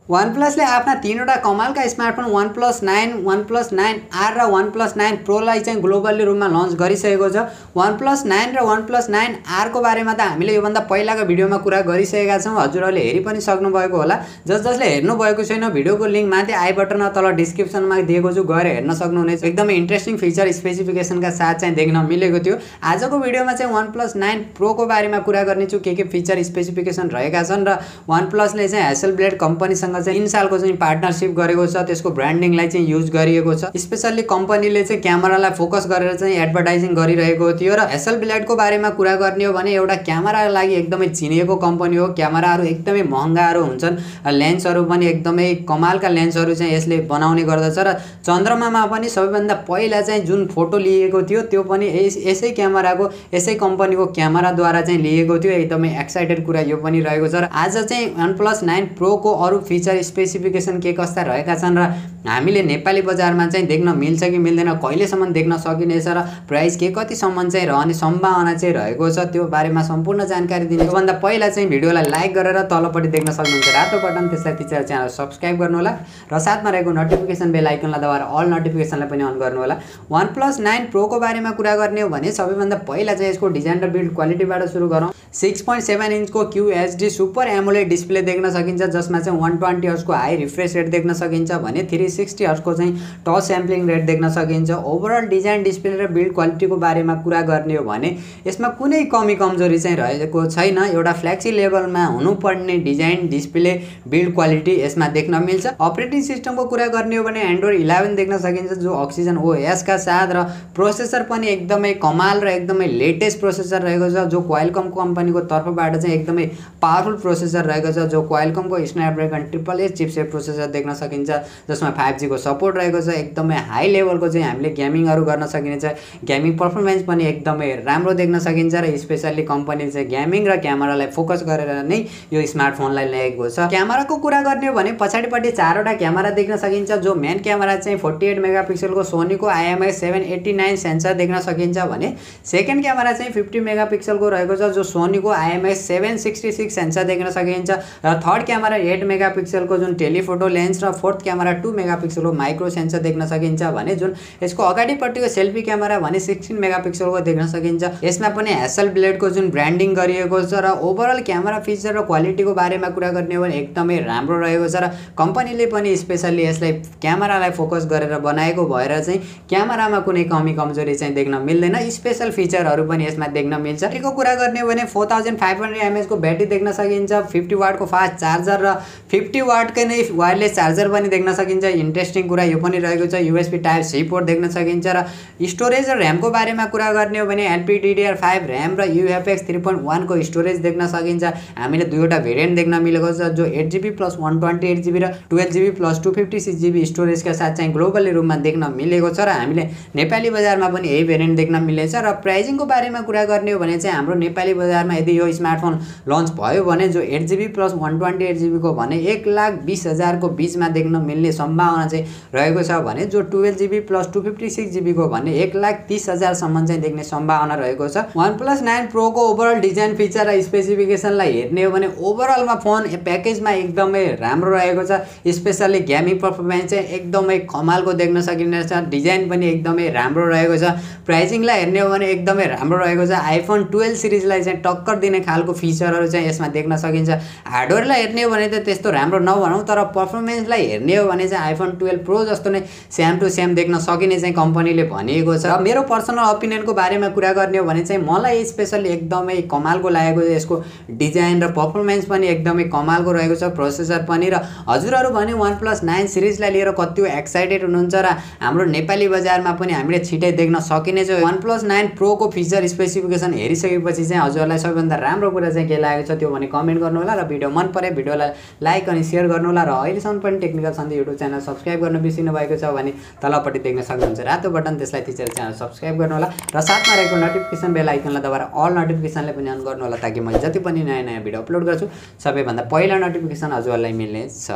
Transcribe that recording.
OnePlus ले आफ्ना तीनवटा कमालका स्मार्टफोन OnePlus 9, OnePlus 9R र OnePlus 9 Pro लाई चाहिँ ग्लोबली रूपमा लन्च गरिसकेको छ। OnePlus 9 र OnePlus 9R को बारेमा त हामीले योभन्दा पहिलाको भिडियोमा कुरा गरिसकेका छौं। हजुरहरूले हेरि पनि सक्नु भएको होला। जसले हेर्नु भएको छैन भिडियोको लिंक माथि आई बटनमा तल डिस्क्रिप्सनमा दिएको छु, गएर हेर्न सक्नुहुनेछ। एकदमै इन्ट्रेस्टिङ फिचर स्पेसिफिकेसनका साथ चाहिँ देख्न मिलेको थियो। आजको भिडियोमा चाहिँ OnePlus 9 Pro को बारेमा कुरा गर्ने छु, के फिचर स्पेसिफिकेसन रहेका छन् र OnePlus ले चाहिँ Hasselblad कम्पनीसँग इन सालको चाहिँ पार्टनरशिप गरेको छ। त्यसको ब्रान्डिङलाई चाहिँ युज गरिएको छ। स्पेशली कम्पनीले चाहिँ क्यामेरालाई फोकस गरेर चाहिँ एडभर्टाइजिङ गरिरहेको थियो। र Hasselblad को बारेमा कुरा गर्ने हो भने एउटा क्यामेराको लागि एकदमै चिनिएको कम्पनी हो। क्यामेराहरू एकदमै महँगाहरू हुन्छन्, लेन्सहरू पनि एकदमै कमालका लेन्सहरू चाहिँ यसले बनाउने गर्दछ। र चन्द्रमामा पनि सबैभन्दा पहिला चाहिँ जुन फोटो लिएको थियो त्यो पनि यसै क्यामेराको यसै कम्पनीको क्यामेराद्वारा चाहिँ लिएको थियो। एकदमै एक्साइटेड कुरा यो पनि रहेको छ। र आज चाहिँ OnePlus 9 Pro को अरु फिचर स्पेसिफिकेसन के कस्ता रहेका छन् र हामीले नेपाली बजारमा चाहिँ देख्न मिल्छ कि मिल्दैन, कहिलेसम्म देख्न सकिनेछ र प्राइस के कतिसम्म चाहिँ रहने सम्भावना चाहिँ रहेको छ, त्यो बारेमा सम्पूर्ण जानकारी दिने। त्योभन्दा पहिला चाहिँ भिडियोलाई लाइक गरेर तलपट्टि देख्न सक्नुहुन्छ रातो बटन, त्यसलाई थिचेर च्यानल सब्स्क्राइब गर्नु होला र साथमा रहेको नोटिफिकेसन बेल आइकनलाई दबाएर अल नोटिफिकेसनलाई पनि अन गर्नु होला। OnePlus 9 Pro को बारेमा कुरा गर्ने हो भने सबैभन्दा पहिला चाहिँ यसको डिजाइन र बिल्ड क्वालिटीबाट सुरु गरौँ। 6.7 इन्चको QHD सुपर एमोलेड डिस्प्ले देख्न सकिन्छ, जसमा चाहिँ 120 हर्ट्जको हाई रिफ्रेश रेट देख्न सकिन्छ भने 360 हर्ट्जको चाहिँ टच स्याम्पलिङ रेट देख्न सकिन्छ। ओभरअल डिजाइन डिस्प्ले र बिल्ड क्वालिटीको बारेमा कुरा गर्ने हो भने यसमा कुनै कमी कमजोरी चाहिँ रहेको छैन। एउटा फ्ल्याक्सी लेभलमा हुनुपर्ने डिजाइन डिस्प्ले बिल्ड क्वालिटी यसमा देख्न मिल्छ। अपरेटिङ सिस्टमको कुरा गर्ने हो भने एन्ड्रोइड 11 देख्न सकिन्छ, जो अक्सिजन OS का साथ, र प्रोसेसर पनि एकदमै कमाल र एकदमै लेटेस्ट प्रोसेसर रहेको छ, जो क्वालकम कम्पनीको तर्फबाट चाहिँ एकदमै पावरफुल प्रोसेसर रहेको छ, जो क्वालकमको स्न्यापड्रागन 888 चिपसेट प्रोसेसर देख्न सकिन्छ, जसमा 5G को सपोर्ट रहेको छ। एकदमै हाई लेभलको चाहिँ हामीले गेमिङहरू गर्न सकिनेछ। गेमिङ पर्फर्मेन्स पनि एकदमै राम्रो देख्न सकिन्छ र स्पेशली कम्पनीले चाहिँ गेमिङ र क्यामेरालाई फोकस गरेर नै यो स्मार्टफोनलाई ल्याएको छ। क्यामेराको कुरा गर्ने हो भने पछाडिपट्टि 4वटा क्यामेरा देख्न सकिन्छ, जो मेन क्यामेरा चाहिँ 48 मेगापिक्सलको सोनीको IMX789 सेन्सर देख्न सकिन्छ भने सेकेन्ड क्यामेरा चाहिँ 50 मेगापिक्सलको रहेको छ, जो सोनीको IMX766 सेन्सर देख्न सकिन्छ। र थर्ड क्यामेरा 8 मेगापिक्सलको जुन टेलिफोटो लेन्स र फोर्थ क्यामेरा 2 मेगापिक्सलको माइक्रो सेन्सर देख्न सकिन्छ भने जुन यसको अगाडिपट्टिको सेल्फी क्यामेरा भने 16 मेगापिक्सलको देख्न सकिन्छ। यसमा पनि Hasselblad को जुन ब्रान्डिङ गरिएको छ। र ओभरअल क्यामेरा फिचर र क्वालिटीको बारेमा कुरा गर्ने हो भने एकदमै राम्रो रहेको छ। र कम्पनीले पनि स्पेशली यसलाई क्यामेरालाई फोकस गरेर बनाएको भएर चाहिँ क्यामेरामा कुनै कमी कमजोरी चाहिँ देख्न मिल्दैन। स्पेशल फिचरहरू पनि यसमा देख्न मिल्छ। ब्याट्रीको कुरा गर्ने हो भने 4500 mAh को ब्याट्री देख्न सकिन्छ, 50 वाटको फास्ट चार्जर र 50 वाटकै नै वायरलेस चार्जर पनि देख्न सकिन्छ। इन्ट्रेस्टिङ कुरा यो पनि रहेको छ। USB Type-C पोर्ट देख्न सकिन्छ। र स्टोरेज र र्यामको बारेमा कुरा गर्ने हो भने LPDDR5 र्याम र UFS 3.1 को स्टोरेज देख्न सकिन्छ। हामीले दुईवटा भेरिएन्ट देख्न मिलेको छ, जो 8GB + 128GB र 12GB + 256GB स्टोरेजका साथ चाहिँ ग्लोबली रूपमा देख्न मिलेको छ। र हामीले नेपाली बजारमा पनि यही भेरिएन्ट देख्न मिलेछ। र प्राइसिङको बारेमा कुरा गर्ने हो भने चाहिँ हाम्रो नेपाली बजारमा यदि यो स्मार्टफोन लन्च भयो भने जो 8GB + 128GB को भने 1,20,000 को बीचमा देख्न मिल्ने सम्भावना चाहिँ रहेको छ भने जो 12GB + 256GB को भने 1,30,000 सम्म चाहिँ देख्ने सम्भावना रहेको छ। OnePlus 9 Pro को ओभरअल डिजाइन फिचर र स्पेसिफिकेसनलाई हेर्ने हो भने ओभरअलमा फोन प्याकेजमा एकदमै राम्रो रहेको छ। स्पेशली गेमिङ पर्फर्मेन्स चाहिँ एकदमै कमालको देख्न सकिनेछ। डिजाइन पनि एकदमै राम्रो रहेको छ। प्राइसिङलाई हेर्ने हो भने एकदमै राम्रो रहेको छ। iPhone 12 सिरिजलाई चाहिँ टक्कर दिने खालको फिचरहरू चाहिँ यसमा देख्न सकिन्छ। हार्डवेयरलाई हेर्ने हो भने त त्यस्तो राम्रो नभनौँ, तर पर्फर्मेन्सलाई हेर्ने हो भने चाहिँ iPhone 12 Pro जस्तो नै सेम टु सेम देख्न सकिने चाहिँ कम्पनीले भनेको छ। र मेरो पर्सनल ओपिनियनको बारेमा कुरा गर्ने हो भने चाहिँ मलाई स्पेशली एकदमै कमालको लागेको छ। यसको डिजाइन र पर्फर्मेन्स पनि एकदमै कमालको रहेको छ, प्रोसेसर पनि। र हजुरहरू भने OnePlus 9 सिरिजलाई लिएर कति एक्साइटेड हुनुहुन्छ र हाम्रो नेपाली बजारमा पनि हामीले छिटै देख्न सकिनेछ। OnePlus 9 Pro को फिचर स्पेसिफिकेसन हेरिसकेपछि चाहिँ हजुरहरूलाई सबैभन्दा राम्रो कुरा चाहिँ के लागेको छ त्यो भने कमेन्ट गर्नु होला। र भिडियो मन परे भिडियोलाई लाइक अनि शेयर गर्नु होला। र अहिलेसम्म पनि टेक्निकल सन्देप युट्युब च्यानल सब्स्क्राइब गर्न बिर्सिनु भएको छ भने तलपट्टि देख्न सक्नुहुन्छ रातो बटन, त्यसलाई थिचेर च्यानल सब्स्क्राइब गर्नु होला। र साथमा रहेको नोटिफिकेसन बेल आइकनलाई दबाएर अल नोटिफिकेसनलाई पनि अन गर्नु होला, ताकि मैले जति पनि नयाँ भिडियो अपलोड गर्छु सबैभन्दा पहिला नोटिफिकेसन हजुरहरूलाई मिल्नेछ।